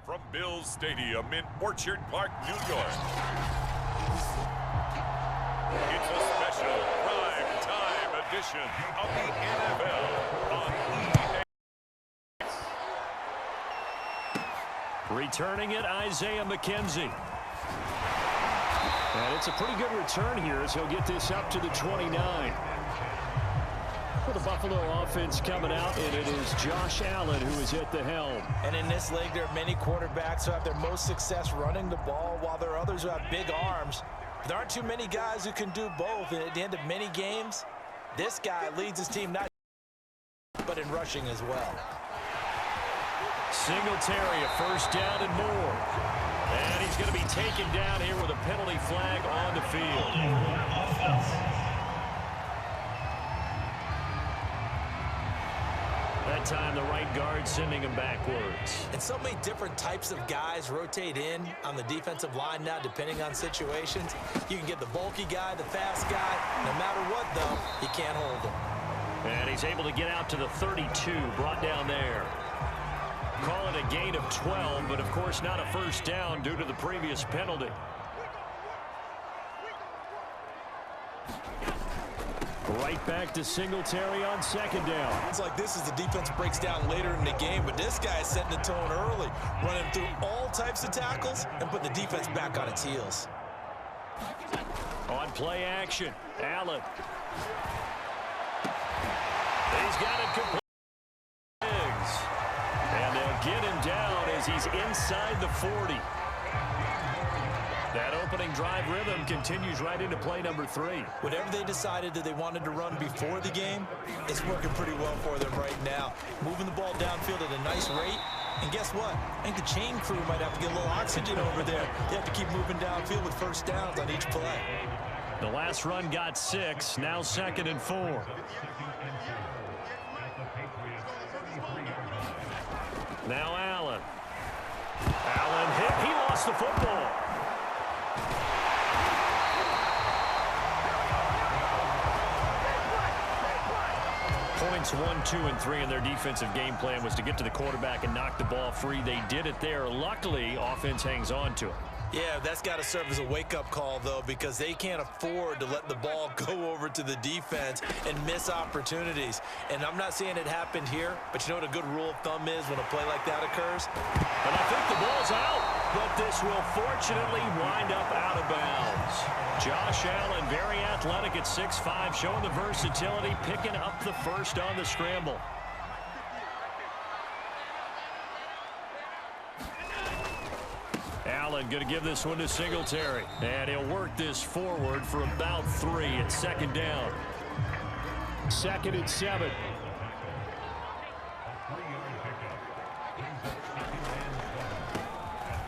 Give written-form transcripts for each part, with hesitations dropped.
from Bills Stadium in Orchard Park, New York. It's a special prime time edition of the NFL on EA. Returning it, Isaiah McKenzie. And it's a pretty good return here as he'll get this up to the 29. For the Buffalo offense coming out, and it is Josh Allen who is at the helm. And in this league, there are many quarterbacks who have their most success running the ball, while there are others who have big arms. There aren't too many guys who can do both. And at the end of many games, this guy leads his team not but in rushing as well. Singletary, a first down and more. And he's going to be taken down here with a penalty flag on the field. That time the right guard sending him backwards. And so many different types of guys rotate in on the defensive line now depending on situations. You can get the bulky guy, the fast guy. No matter what, though, you can't hold him. And he's able to get out to the 32, brought down there. Call it a gain of 12, but of course not a first down due to the previous penalty. Right back to Singletary on second down. It's like this as the defense breaks down later in the game, but this guy is setting the tone early, running through all types of tackles and putting the defense back on its heels. On play action, Allen. He's got it complete. And they'll get him down as he's inside the 40. That opening drive rhythm continues right into play number 3. Whatever they decided that they wanted to run before the game, it's working pretty well for them right now. Moving the ball downfield at a nice rate. And guess what? I think the chain crew might have to get a little oxygen over there. They have to keep moving downfield with first downs on each play. The last run got 6, now 2nd and 4. Now Allen. Allen hit. He lost the football. Points 1, 2, and 3 in their defensive game plan was to get to the quarterback and knock the ball free. They did it there. Luckily, offense hangs on to it. Yeah, that's got to serve as a wake-up call, though, because they can't afford to let the ball go over to the defense and miss opportunities. And I'm not saying it happened here, but you know what a good rule of thumb is when a play like that occurs? And I think the ball's out, but this will fortunately wind up out of bounds. Josh Allen, very athletic at 6'5", showing the versatility, picking up the first on the scramble. Allen going to give this one to Singletary. And he'll work this forward for about 3 at 2nd down. 2nd and 7.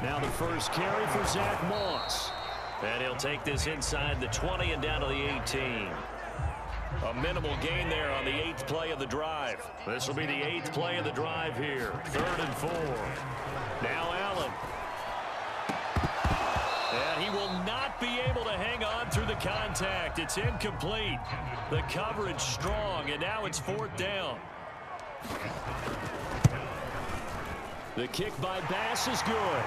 Now the first carry for Zach Moss. And he'll take this inside the 20 and down to the 18. A minimal gain there on the 8th play of the drive. This will be the 8th play of the drive here. 3rd and 4. Now Allen. And he will not be able to hang on through the contact. It's incomplete. The coverage strong, and now it's 4th down. The kick by Bass is good.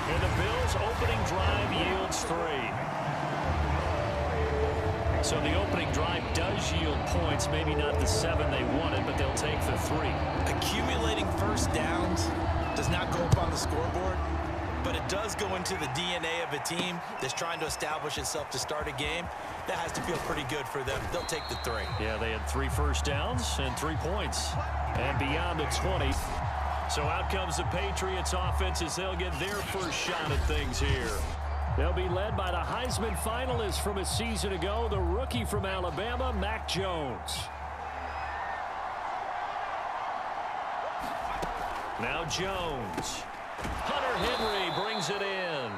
And the Bills' opening drive yields 3. So the opening drive does yield points, maybe not the 7 they wanted, but they'll take the 3. Accumulating first downs does not go up on the scoreboard, but it does go into the DNA of a team that's trying to establish itself to start a game. That has to feel pretty good for them. They'll take the 3. Yeah, they had 3 first downs and 3 points. And beyond the 20. So out comes the Patriots offense as they'll get their first shot at things here. They'll be led by the Heisman finalist from a season ago, the rookie from Alabama, Mac Jones. Now Jones. Hunter Henry brings it in.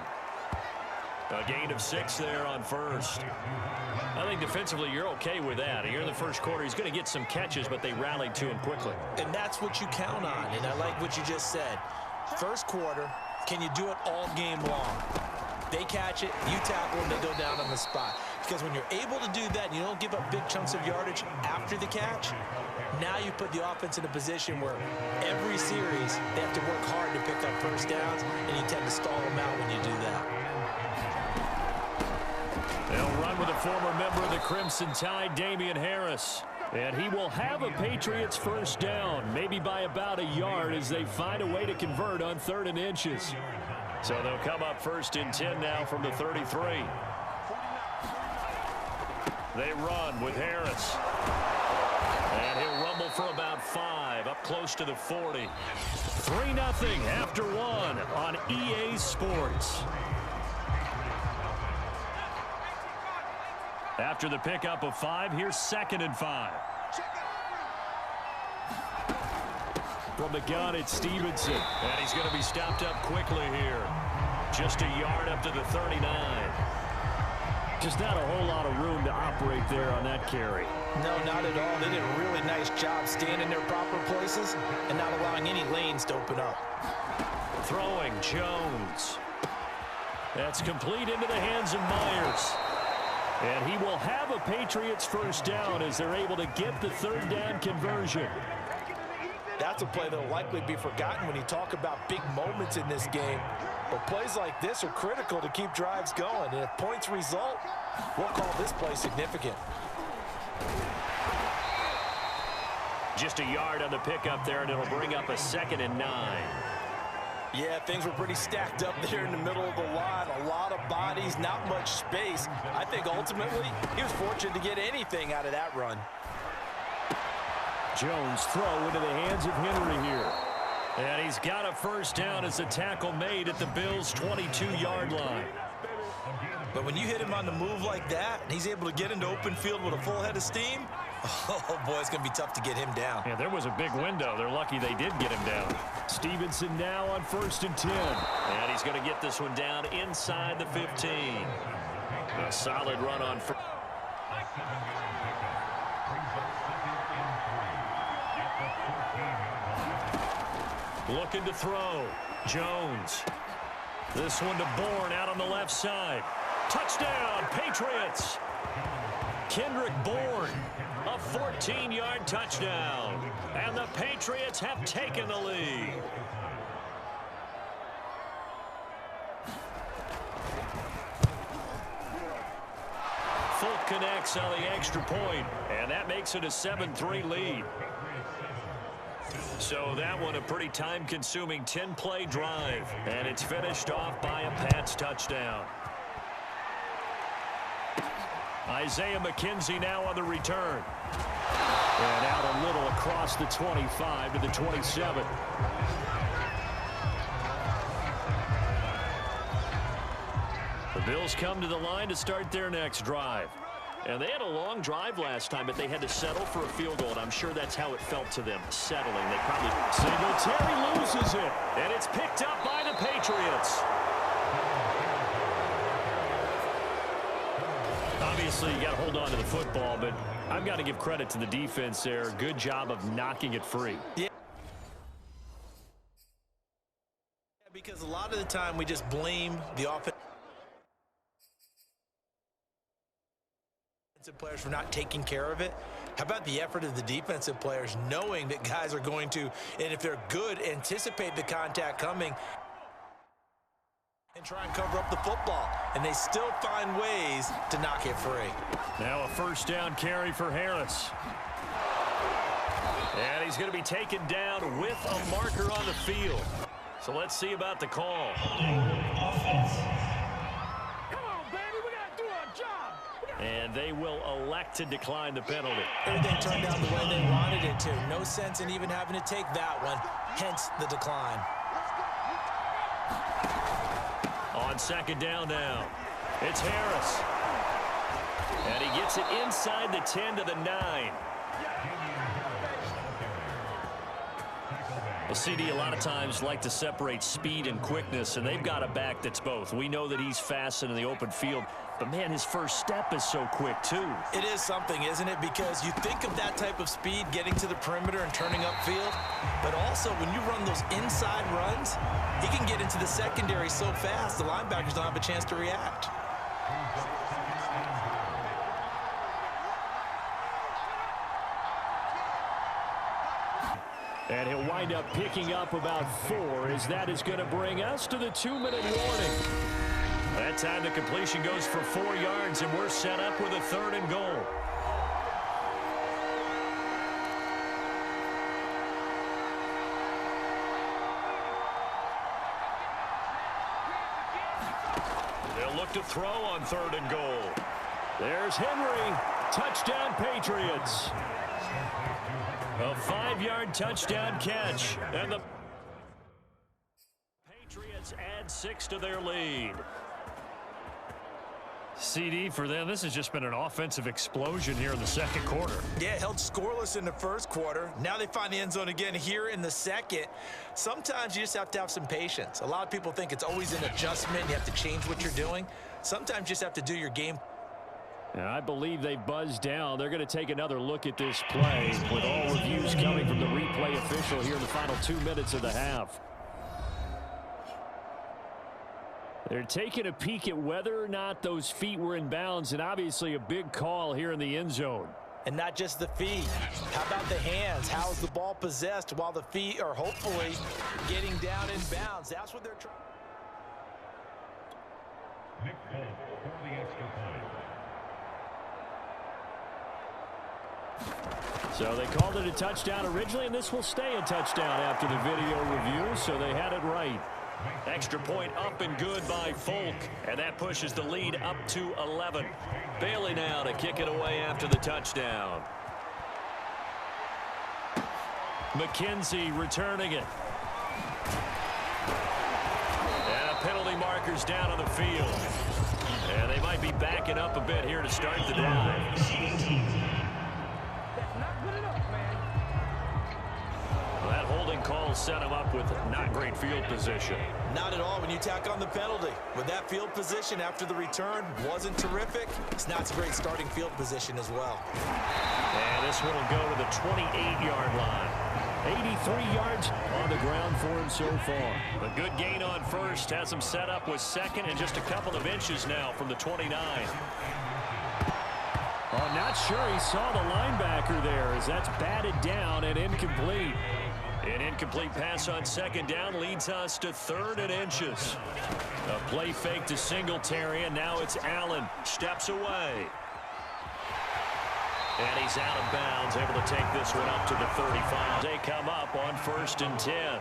A gain of 6 there on first. I think defensively you're okay with that. Here in the first quarter, he's going to get some catches, but they rallied to him quickly. And that's what you count on, and I like what you just said. First quarter, can you do it all game long? They catch it, you tackle, and they go down on the spot. Because when you're able to do that, and you don't give up big chunks of yardage after the catch, now you put the offense in a position where every series they have to work hard to pick up first first downs, and you tend to stall them out when you do that. They'll run with a former member of the Crimson Tide, Damian Harris. And he will have a Patriots first down, maybe by about a yard as they find a way to convert on 3rd and inches. So they'll come up 1st and 10 now from the 33. They run with Harris. And he'll rumble for about 5, up close to the 40. 3-0 after 1 on EA Sports. After the pickup of 5, here's 2nd and 5. From the gun, it's Stevenson. And he's going to be stopped up quickly here. Just a yard up to the 39. Just not a whole lot of room to operate there on that carry. No, not at all. They did a really nice job staying in their proper places and not allowing any lanes to open up. Throwing Jones. That's complete into the hands of Myers. And he will have a Patriots first down as they're able to get the 3rd down conversion. That's a play that will likely be forgotten when you talk about big moments in this game. But plays like this are critical to keep drives going. And if points result, we'll call this play significant. Just a yard on the pickup there, and it'll bring up a 2nd and 9. Yeah, things were pretty stacked up there in the middle of the line. A lot of bodies, not much space. I think ultimately he was fortunate to get anything out of that run. Jones throw into the hands of Henry here. And he's got a first down as the tackle made at the Bills' 22-yard line. But when you hit him on the move like that, and he's able to get into open field with a full head of steam, oh, boy, it's going to be tough to get him down. Yeah, there was a big window. They're lucky they did get him down. Stevenson now on 1st and 10. And he's going to get this one down inside the 15. A solid run on first. Looking to throw. Jones. This one to Bourne out on the left side. Touchdown, Patriots. Kendrick Bourne, a 14-yard touchdown. And the Patriots have taken the lead. Fulk connects on the extra point, and that makes it a 7-3 lead. So that one a pretty time-consuming 10-play drive, and it's finished off by a Pats touchdown. Isaiah McKenzie now on the return. And out a little across the 25 to the 27. The Bills come to the line to start their next drive. And they had a long drive last time, but they had to settle for a field goal, and I'm sure that's how it felt to them, settling. They probably... Singletary loses it, and it's picked up by the Patriots. Obviously, you got to hold on to the football, but I've got to give credit to the defense there. Good job of knocking it free. Yeah. Because a lot of the time we just blame the offensive players for not taking care of it. How about the effort of the defensive players knowing that guys are going to, and if they're good, anticipate the contact coming and try and cover up the football, and they still find ways to knock it free. Now a first down carry for Harris. And he's going to be taken down with a marker on the field. So let's see about the call. And they will elect to decline the penalty. Everything turned out the way they wanted it to. No sense in even having to take that one, hence the decline. On second down now, it's Harris. And he gets it inside the 10 to the 9. Well, CD, a lot of times like to separate speed and quickness, and they've got a back that's both. We know that he's fast in the open field, but, man, his first step is so quick, too. It is something, isn't it? Because you think of that type of speed getting to the perimeter and turning upfield, but also when you run those inside runs, he can get into the secondary so fast the linebackers don't have a chance to react. And he'll wind up picking up about 4, as that is going to bring us to the 2-minute warning. That time the completion goes for 4 yards, and we're set up with a 3rd and goal. They'll look to throw on 3rd and goal. There's Henry. Touchdown, Patriots. A 5-yard touchdown catch. And the Patriots add 6 to their lead. CD, for them, this has just been an offensive explosion here in the 2nd quarter. Yeah, held scoreless in the 1st quarter. Now they find the end zone again here in the 2nd. Sometimes you just have to have some patience. A lot of people think it's always an adjustment. You have to change what you're doing. Sometimes you just have to do your game. And I believe they buzzed down. They're going to take another look at this play, with all reviews coming from the replay official here in the final 2 minutes of the half. They're taking a peek at whether or not those feet were in bounds, and obviously a big call here in the end zone. And not just the feet. How about the hands? How is the ball possessed while the feet are hopefully getting down in bounds? That's what they're trying. So they called it a touchdown originally, and this will stay a touchdown after the video review, so they had it right. Extra point up and good by Folk, and that pushes the lead up to 11. Bailey now to kick it away after the touchdown. McKenzie returning it. And a penalty marker's down on the field. And they might be backing up a bit here to start the drive. That holding call set him up with not great field position. Not at all when you tack on the penalty. With that field position after the return wasn't terrific, it's not a great starting field position as well. And this one will go to the 28-yard line. 83 yards on the ground for him so far. A good gain on first has him set up with 2nd and just a couple of inches now from the 29. I'm not sure he saw the linebacker there, as that's batted down and incomplete. An incomplete pass on 2nd down leads us to 3rd and inches. A play fake to Singletary, and now it's Allen. Steps away. And he's out of bounds, able to take this one up to the 35. They come up on 1st and 10.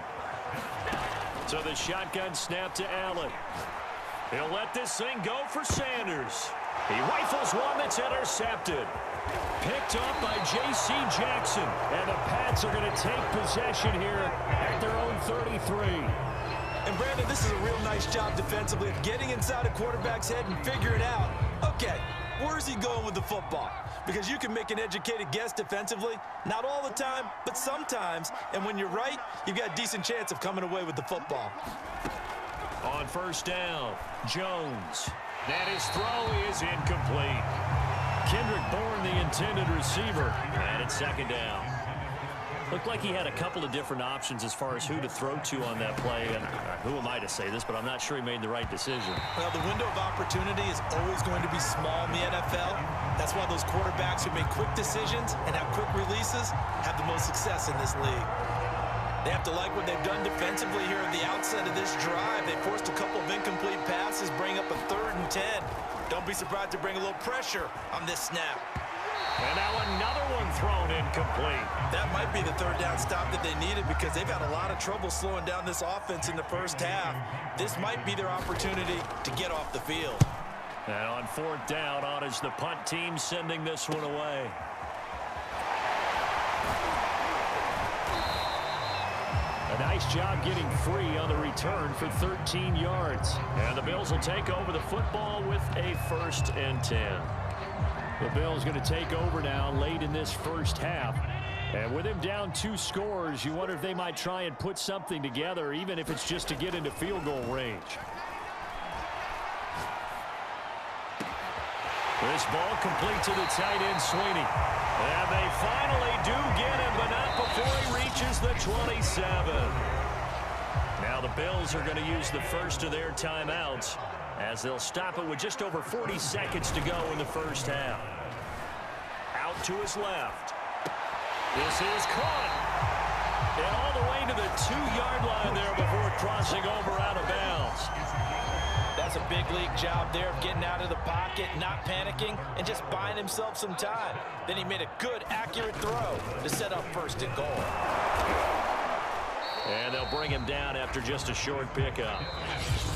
So the shotgun snap to Allen. He'll let this thing go for Sanders. He rifles one that's intercepted. Picked up by J.C. Jackson. And the Pats are going to take possession here at their own 33. And Brandon, this is a real nice job defensively of getting inside a quarterback's head and figuring out, okay, where's he going with the football? Because you can make an educated guess defensively. Not all the time, but sometimes. And when you're right, you've got a decent chance of coming away with the football. On 1st down, Jones. And his throw is incomplete. Kendrick Bourne, the intended receiver. And it's 2nd down. Looked like he had a couple of different options as far as who to throw to on that play. And who am I to say this, but I'm not sure he made the right decision. Well, the window of opportunity is always going to be small in the NFL. That's why those quarterbacks who make quick decisions and have quick releases have the most success in this league. They have to like what they've done defensively here at the outset of this drive. They forced a couple of incomplete passes, bring up a 3rd and 10. Don't be surprised to bring a little pressure on this snap. And now another one thrown incomplete. That might be the 3rd down stop that they needed, because they've had a lot of trouble slowing down this offense in the 1st half. This might be their opportunity to get off the field. And on 4th down, on is the punt team sending this one away. A nice job getting free on the return for 13 yards. And the Bills will take over the football with a 1st and 10. The Bills going to take over now late in this 1st half. And with him down 2 scores, you wonder if they might try and put something together, even if it's just to get into field goal range. This ball complete to the tight end, Sweeney. And they finally do get him, but not before he reaches the 27. Now the Bills are going to use the first of their timeouts, as they'll stop it with just over 40 seconds to go in the 1st half. Out to his left. This is caught. And all the way to the 2-yard line there before crossing over out of bounds. That's a big league job there of getting out of the pocket, not panicking, and just buying himself some time. Then he made a good, accurate throw to set up 1st and goal. And they'll bring him down after just a short pickup.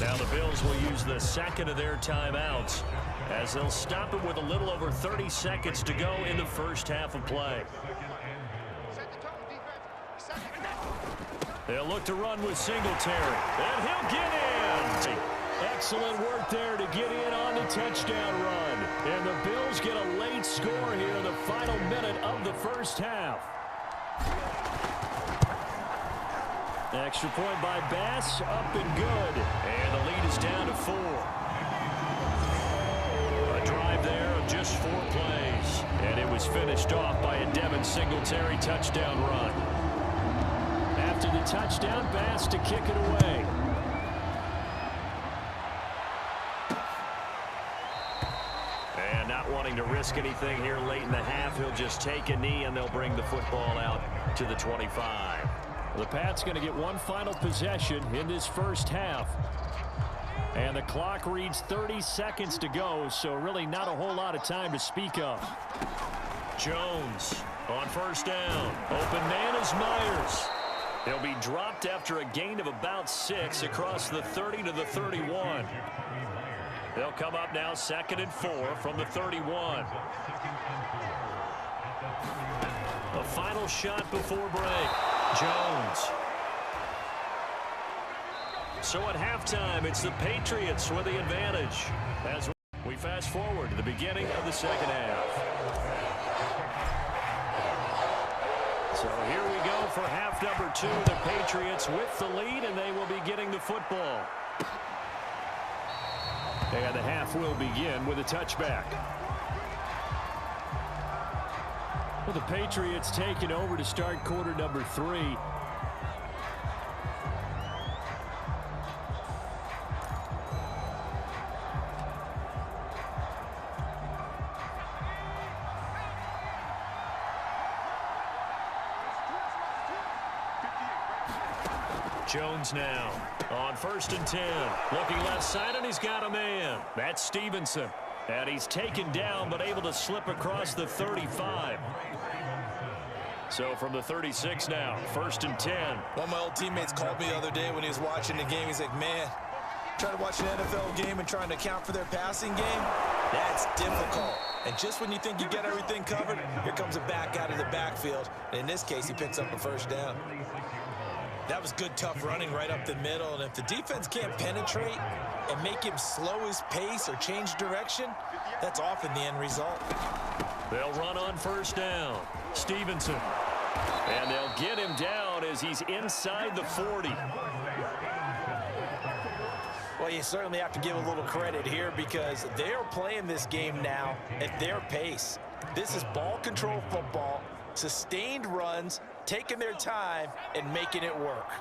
Now the Bills will use the 2nd of their timeouts as they'll stop him with a little over 30 seconds to go in the first half of play. They'll look to run with Singletary, and he'll get in. Excellent work there to get in on the touchdown run. And the Bills get a late score here in the final minute of the first half. Extra point by Bass, up and good. And the lead is down to 4. A drive there of just 4 plays. And it was finished off by a Devin Singletary touchdown run. After the touchdown, Bass to kick it away. And not wanting to risk anything here late in the half, he'll just take a knee and they'll bring the football out to the 25. The Pats going to get one final possession in this first half. And the clock reads 30 seconds to go, so really not a whole lot of time to speak of. Jones on 1st down. Open man is Myers. He'll be dropped after a gain of about 6 across the 30 to the 31. They'll come up now 2nd and 4 from the 31. A final shot before break. Jones. So at halftime, it's the Patriots with the advantage. As we fast forward to the beginning of the second half. So here we go for half number 2. The Patriots with the lead, and they will be getting the football. And the half will begin with a touchback. Well, the Patriots taking over to start quarter number 3. Jones now on 1st and 10. Looking left side, and he's got a man. That's Stevenson. And he's taken down, but able to slip across the 35. So from the 36 now, 1st and 10. One of my old teammates called me the other day when he was watching the game. He's like, man, trying to watch an NFL game and trying to account for their passing game, that's difficult. And just when you think you get everything covered, here comes a back out of the backfield. And in this case, he picks up a 1st down. That was good, tough running right up the middle. And if the defense can't penetrate and make him slow his pace or change direction, that's often the end result. They'll run on 1st down. Stevenson. And they'll get him down as he's inside the 40. Well, you certainly have to give a little credit here because they are playing this game now at their pace. This is ball control football, sustained runs, taking their time and making it work.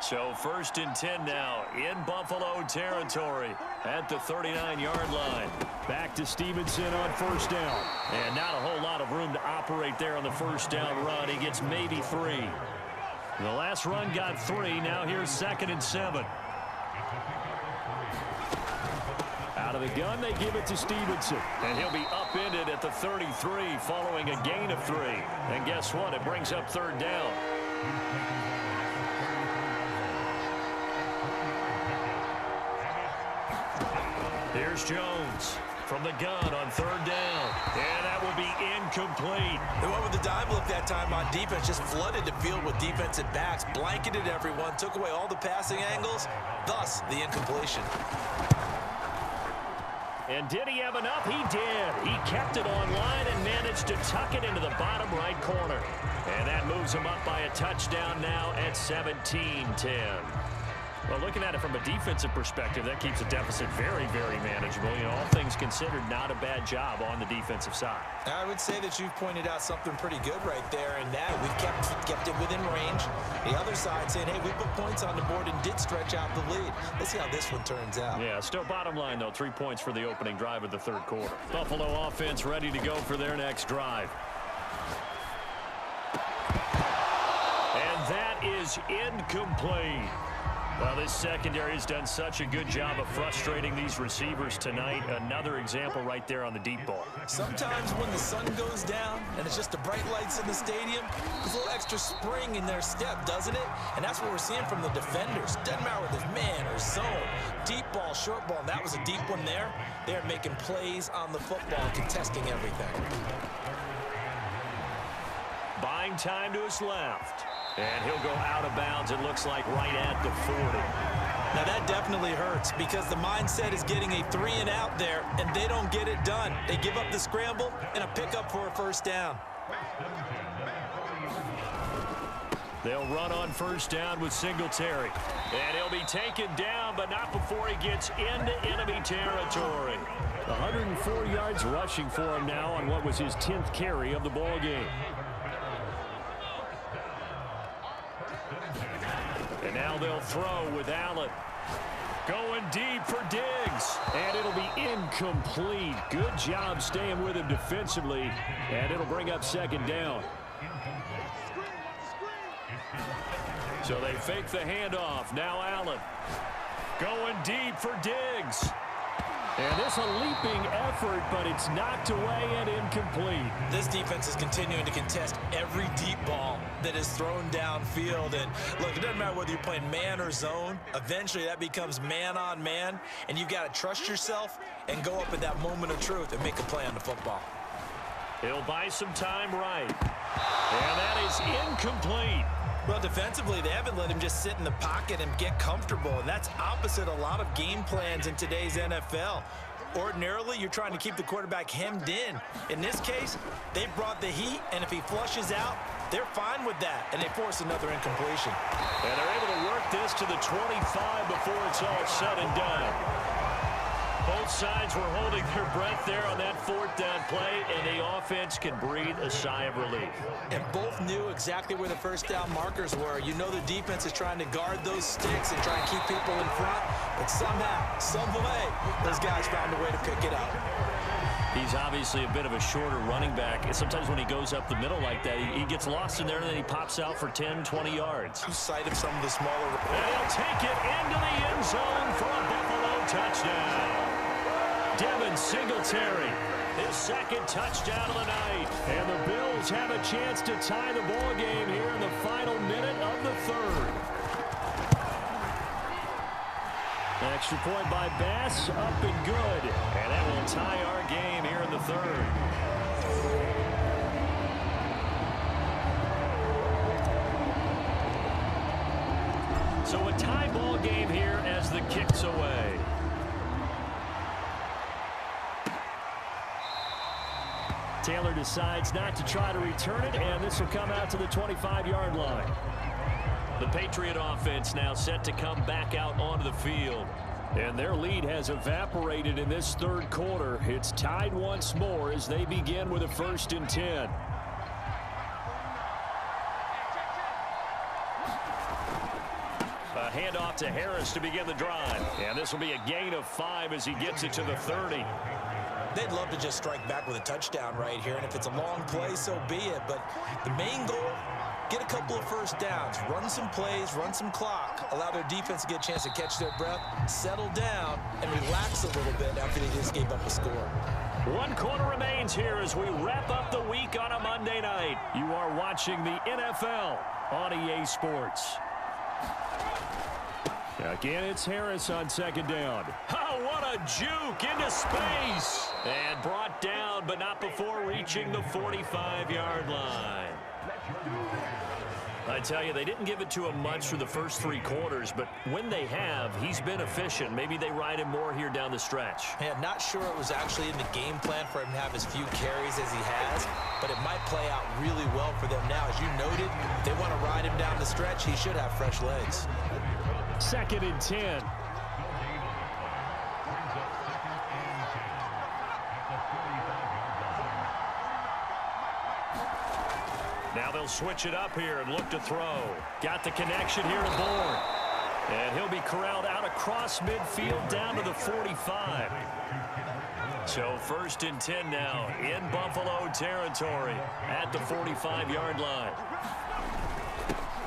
So 1st and 10 now in Buffalo territory at the 39-yard line. Back to Stevenson on 1st down. And not a whole lot of room to operate there on the 1st down run. He gets maybe 3. The last run got 3. Now here's 2nd and 7. Out of the gun, they give it to Stevenson. And he'll be upended at the 33 following a gain of 3. And guess what? It brings up 3rd down. Here's Jones from the gun on 3rd down. And that will be incomplete. They went with the dime look that time on defense, just flooded the field with defensive backs, blanketed everyone, took away all the passing angles, thus the incompletion. And did he have enough? He did. He kept it online and managed to tuck it into the bottom right corner. And that moves him up by a touchdown now at 17-10. Well, looking at it from a defensive perspective, that keeps the deficit very, very manageable. You know, all things considered, not a bad job on the defensive side. I would say that you've pointed out something pretty good right there, and that we've kept it within range. The other side saying, hey, we put points on the board and did stretch out the lead. Let's see how this one turns out. Yeah, still bottom line, though, 3 points for the opening drive of the 3rd quarter. Buffalo offense ready to go for their next drive. And that is incomplete. Well, this secondary has done such a good job of frustrating these receivers tonight. Another example right there on the deep ball. Sometimes when the sun goes down and it's just the bright lights in the stadium, there's a little extra spring in their step, doesn't it? And that's what we're seeing from the defenders. Doesn't matter whether it's man or zone, deep ball, short ball, and that was a deep one there. They're making plays on the football, contesting everything. Buying time to his left. And he'll go out of bounds, it looks like, right at the 40. Now, that definitely hurts because the mindset is getting a 3-and-out there, and they don't get it done. They give up the scramble and a pickup for a first down. They'll run on first down with Singletary. And he'll be taken down, but not before he gets into enemy territory. 104 yards rushing for him now on what was his 10th carry of the ball game. And now they'll throw with Allen. Going deep for Diggs. And it'll be incomplete. Good job staying with him defensively. And it'll bring up second down. So they fake the handoff. Now Allen. Going deep for Diggs. And this a leaping effort, but it's knocked away and incomplete. This defense is continuing to contest every deep ball that is thrown downfield. And look, it doesn't matter whether you're playing man or zone. Eventually that becomes man on man, and you've got to trust yourself and go up at that moment of truth and make a play on the football. He'll buy some time right. And that is incomplete. Well, defensively, they haven't let him just sit in the pocket and get comfortable, and that's opposite a lot of game plans in today's NFL. Ordinarily, you're trying to keep the quarterback hemmed in. In this case, they brought the heat, and if he flushes out, they're fine with that, and they force another incompletion. And they're able to work this to the 25 before it's all said and done. Both sides were holding their breath there on that fourth down play, and the offense can breathe a sigh of relief. And both knew exactly where the first down markers were. You know the defense is trying to guard those sticks and try and keep people in front, but somehow, some way, those guys found a way to pick it up. He's obviously a bit of a shorter running back. And sometimes when he goes up the middle like that, he gets lost in there, and then he pops out for 10, 20 yards. Lose sight of some of the smaller. And he'll take it into the end zone for a Buffalo touchdown. Devin Singletary, his second touchdown of the night. And the Bills have a chance to tie the ball game here in the final minute of the third. Extra point by Bass, up and good. And that will tie our game here in the third. So a tie ball game here as the kick's away. Taylor decides not to try to return it, and this will come out to the 25-yard line. The Patriot offense now set to come back out onto the field. And their lead has evaporated in this third quarter. It's tied once more as they begin with a 1st and 10. A handoff to Harris to begin the drive. And this will be a gain of 5 as he gets it to the 30. They'd love to just strike back with a touchdown right here, and if it's a long play, so be it. But the main goal, get a couple of first downs, run some plays, run some clock, allow their defense to get a chance to catch their breath, settle down, and relax a little bit after they just gave up a score. 1 quarter remains here as we wrap up the week on a Monday night. You are watching the NFL on EA Sports. Again, it's Harris on second down. Oh, what a juke into space. And brought down, but not before reaching the 45-yard line. I tell you, they didn't give it to him much for the first 3 quarters, but when they have, he's been efficient. Maybe they ride him more here down the stretch. Yeah, not sure it was actually in the game plan for him to have as few carries as he has, but it might play out really well for them now. As you noted, if they want to ride him down the stretch, he should have fresh legs. 2nd and 10. Now they'll switch it up here and look to throw. Got the connection here to Bourne. And he'll be corralled out across midfield down to the 45. So 1st and 10 now in Buffalo territory at the 45-yard line.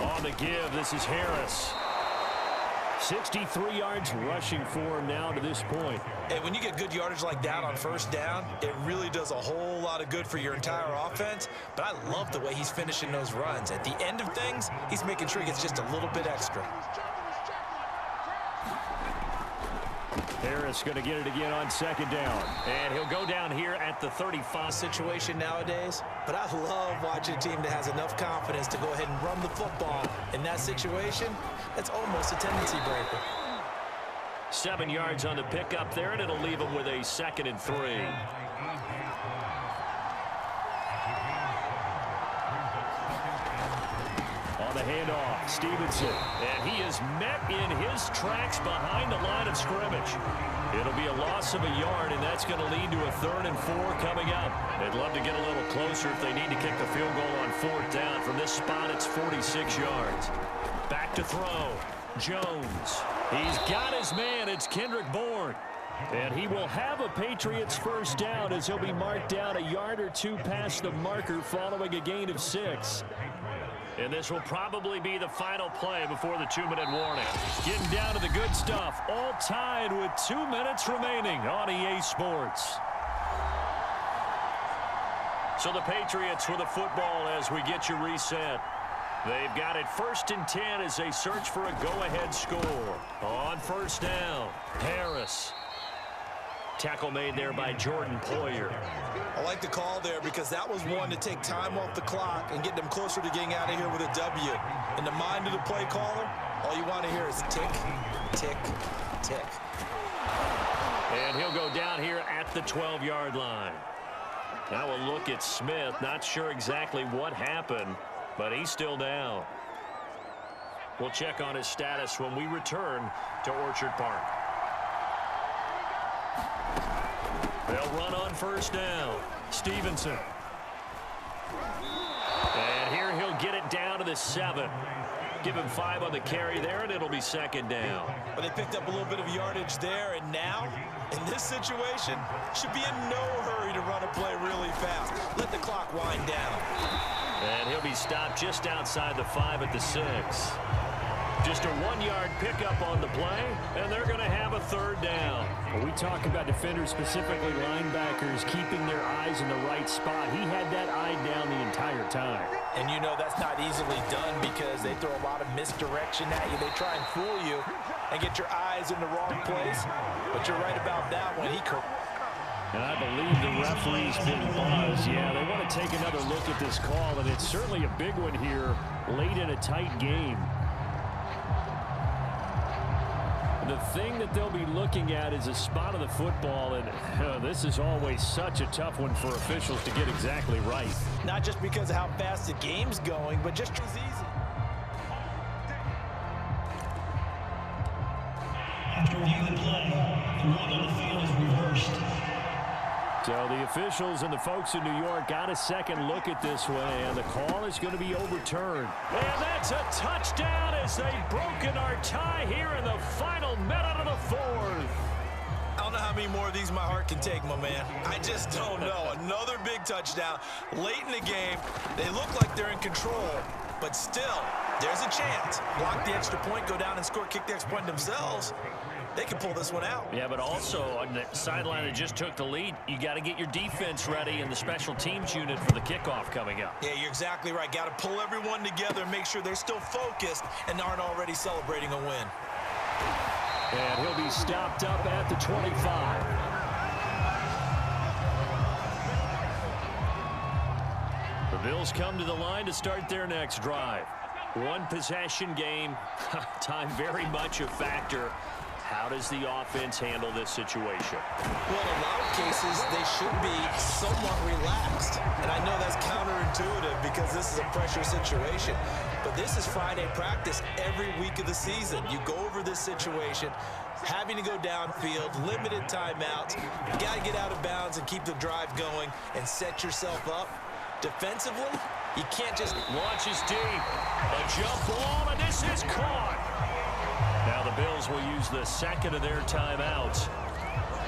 On the give, this is Harris. 63 yards rushing for him now to this point. And when you get good yardage like that on first down, it really does a whole lot of good for your entire offense. But I love the way he's finishing those runs. At the end of things, he's making sure he gets just a little bit extra. Harris going to get it again on second down. And he'll go down here at the 35 situation nowadays. But I love watching a team that has enough confidence to go ahead and run the football. In that situation, that's almost a tendency breaker. 7 yards on the pickup there, and it'll leave him with a 2nd and 3. On the handoff, Stevenson. And he is met in his tracks behind the line of scrimmage. It'll be a loss of a yard, and that's going to lead to a 3rd and 4 coming up. They'd love to get a little closer if they need to kick the field goal on 4th down. From this spot, it's 46 yards. Back to throw. Jones. He's got his man. It's Kendrick Bourne. And he will have a Patriots first down as he'll be marked down a yard or two past the marker following a gain of 6. And this will probably be the final play before the 2-minute warning. Getting down to the good stuff. All tied with 2 minutes remaining on EA Sports. So the Patriots with the football as we get you reset. They've got it 1st and 10 as they search for a go-ahead score. On first down, Harris. Tackle made there by Jordan Poyer. I like the call there because that was one to take time off the clock and get them closer to getting out of here with a W. In the mind of the play caller, all you want to hear is tick, tick, tick. And he'll go down here at the 12-yard line. Now a look at Smith. Not sure exactly what happened, but he's still down. We'll check on his status when we return to Orchard Park. They'll run on first down. Stevenson. And here he'll get it down to the 7. Give him 5 on the carry there, and it'll be 2nd down. But they picked up a little bit of yardage there, and now, in this situation, should be in no hurry to run a play really fast. Let the clock wind down. And he'll be stopped just outside the 5 at the 6. Just a 1-yard pickup on the play, and they're going to have a 3rd down. When we talk about defenders, specifically linebackers, keeping their eyes in the right spot, he had that eye down the entire time. And you know that's not easily done because they throw a lot of misdirection at you. They try and fool you and get your eyes in the wrong place. But you're right about that one. And I believe the referee's been buzzed. Yeah, they want to take another look at this call, and it's certainly a big one here late in a tight game. The thing that they'll be looking at is a spot of the football, and this is always such a tough one for officials to get exactly right. Not just because of how fast the game's going, but just as easy. After reviewing the play, the rule on the field is reversed. So the officials and the folks in New York got a second look at this way, and the call is going to be overturned. And that's a touchdown as they've broken our tie here in the final minute of the 4th. I don't know how many more of these my heart can take, my man. I just don't know. Another big touchdown late in the game. They look like they're in control, but still, there's a chance. Block the extra point, go down and score, kick the extra point themselves. They can pull this one out. Yeah, but also on the sideline that just took the lead, you got to get your defense ready and the special teams unit for the kickoff coming up. Yeah, you're exactly right. Got to pull everyone together and make sure they're still focused and aren't already celebrating a win. And he'll be stopped up at the 25. The Bills come to the line to start their next drive. One possession game, time very much a factor. How does the offense handle this situation? Well, in a lot of cases, they should be somewhat relaxed. And I know that's counterintuitive because this is a pressure situation. But this is Friday practice every week of the season. You go over this situation, having to go downfield, limited timeouts. You got to get out of bounds and keep the drive going and set yourself up. Defensively, you can't just launches deep. A jump ball, and this is caught. Now the Bills will use the second of their timeouts.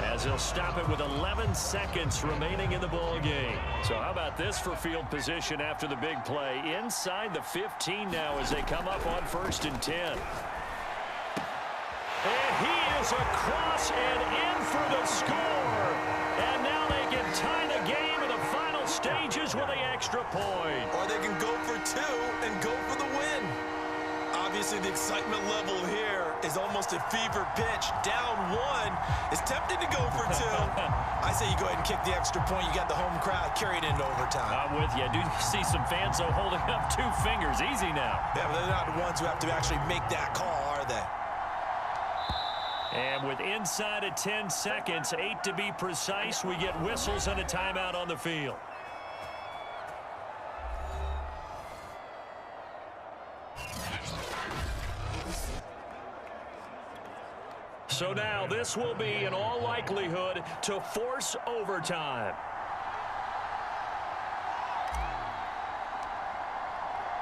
as he'll stop it with 11 seconds remaining in the ball game. So how about this for field position after the big play? Inside the 15 now as they come up on 1st and 10. And he is across and in for the score. And now they can tie the game in the final stages with the extra point. Or they can go for 2 and go for the win. Obviously, the excitement level here is almost a fever pitch. Down 1 is tempted to go for 2. I say you go ahead and kick the extra point. You got the home crowd carried into overtime. I'm with you. I do see some fans, though, holding up 2 fingers. Easy now. Yeah, but they're not the ones who have to actually make that call, are they? And with inside of 10 seconds, 8 to be precise, we get whistles and a timeout on the field. So now this will be, in all likelihood, to force overtime.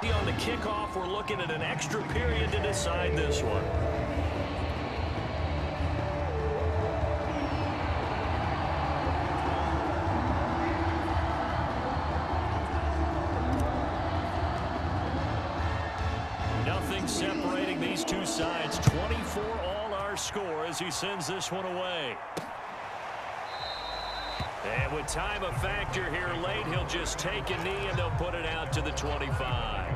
On the kickoff, we're looking at an extra period to decide this one. Nothing separating these two sides. 24 all our score as he sends this one away. And with time a factor here late, he'll just take a knee and they'll put it out to the 25.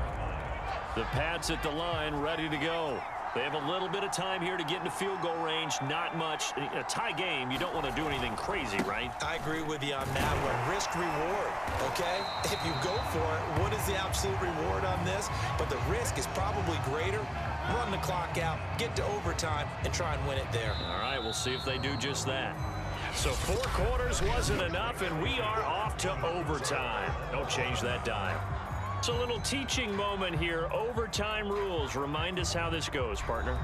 The Pats at the line ready to go. They have a little bit of time here to get into field goal range. Not much. In a tie game, you don't want to do anything crazy, right? I agree with you on that one. Risk reward, okay? If you go for it, what is the absolute reward on this? But the risk is probably greater. Run the clock out, get to overtime, and try and win it there. All right, we'll see if they do just that. So 4 quarters wasn't enough, and we are off to overtime. Don't change that dime. It's a little teaching moment here. Overtime rules. Remind us how this goes, partner.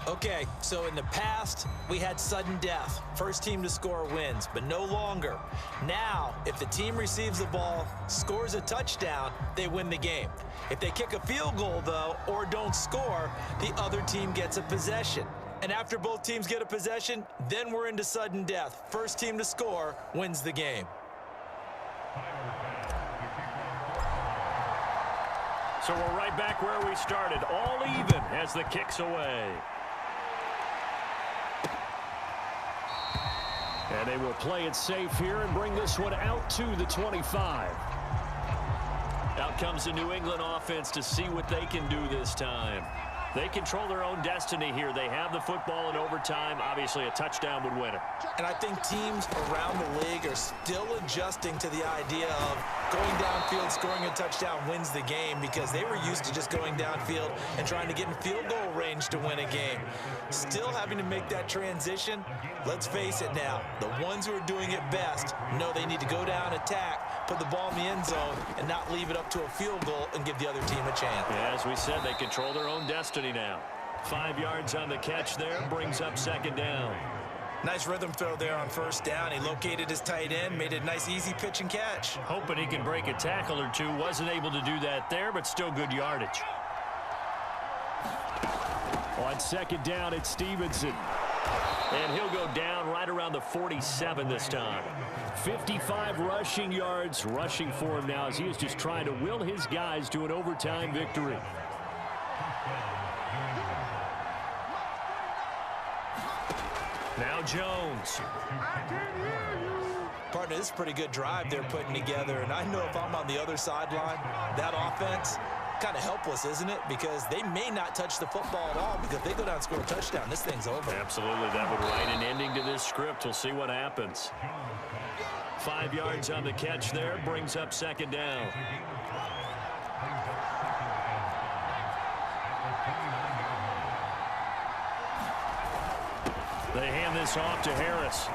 Okay, so in the past, we had sudden death. First team to score wins, but no longer. Now, if the team receives the ball, scores a touchdown, they win the game. If they kick a field goal, though, or don't score, the other team gets a possession. And after both teams get a possession, then we're into sudden death. First team to score wins the game. So we're right back where we started, all even as the kick's away. And they will play it safe here and bring this one out to the 25. Out comes the New England offense to see what they can do this time. They control their own destiny here. They have the football in overtime. Obviously, a touchdown would win it. And I think teams around the league are still adjusting to the idea of going downfield, scoring a touchdown wins the game, because they were used to just going downfield and trying to get in field goal range to win a game. Still having to make that transition. Let's face it now, the ones who are doing it best know they need to go down, attack, put the ball in the end zone, and not leave it up to a field goal and give the other team a chance. Yeah, as we said, they control their own destiny now. 5 yards on the catch there, brings up 2nd down. Nice rhythm throw there on 1st down. He located his tight end, made it a nice easy pitch and catch. Hoping he can break a tackle or two. Wasn't able to do that there, but still good yardage. On 2nd down, it's Stevenson. And he'll go down right around the 47 this time. 55 rushing yards rushing for him now as he is just trying to will his guys to an overtime victory. Now Jones. Partner, this is a pretty good drive they're putting together, and I know if I'm on the other sideline, that offense, kind of helpless, isn't it? Because they may not touch the football at all, because if they go down and score a touchdown, this thing's over. Absolutely, that would write an ending to this script. We'll see what happens. 5 yards on the catch there, brings up 2nd down. They hand this off to Harris.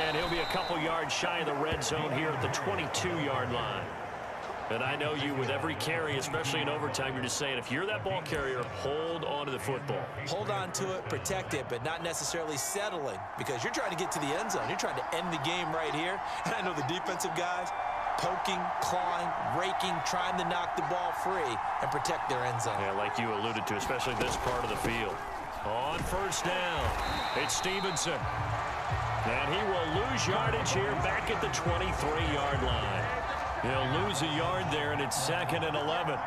And he'll be a couple yards shy of the red zone here at the 22-yard line. And I know you, with every carry, especially in overtime, you're just saying, if you're that ball carrier, hold on to the football. Hold on to it, protect it, but not necessarily settling, because you're trying to get to the end zone. You're trying to end the game right here. And I know the defensive guys, poking, clawing, raking, trying to knock the ball free and protect their end zone. Yeah, like you alluded to, especially this part of the field. On first down, it's Stevenson. And he will lose yardage here back at the 23-yard line. He'll lose a yard there, and it's 2nd and 11.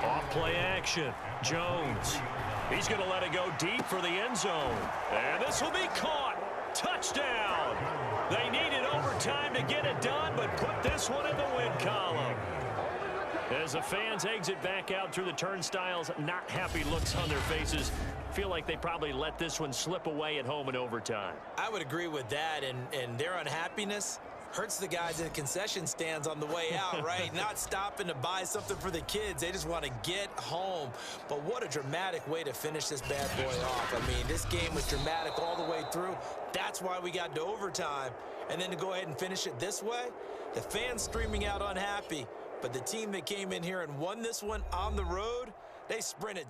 Off play action. Jones. He's going to let it go deep for the end zone. And this will be caught. Touchdown. They needed overtime to get it done, but put this one in the win column. As the fans exit back out through the turnstiles, not happy looks on their faces. Feel like they probably let this one slip away at home in overtime. I would agree with that, and their unhappiness hurts the guys in the concession stands on the way out, right? Not stopping to buy something for the kids. They just want to get home. But what a dramatic way to finish this bad boy off. I mean, this game was dramatic all the way through. That's why we got to overtime. And then to go ahead and finish it this way, the fans streaming out unhappy. But the team that came in here and won this one on the road, they sprinted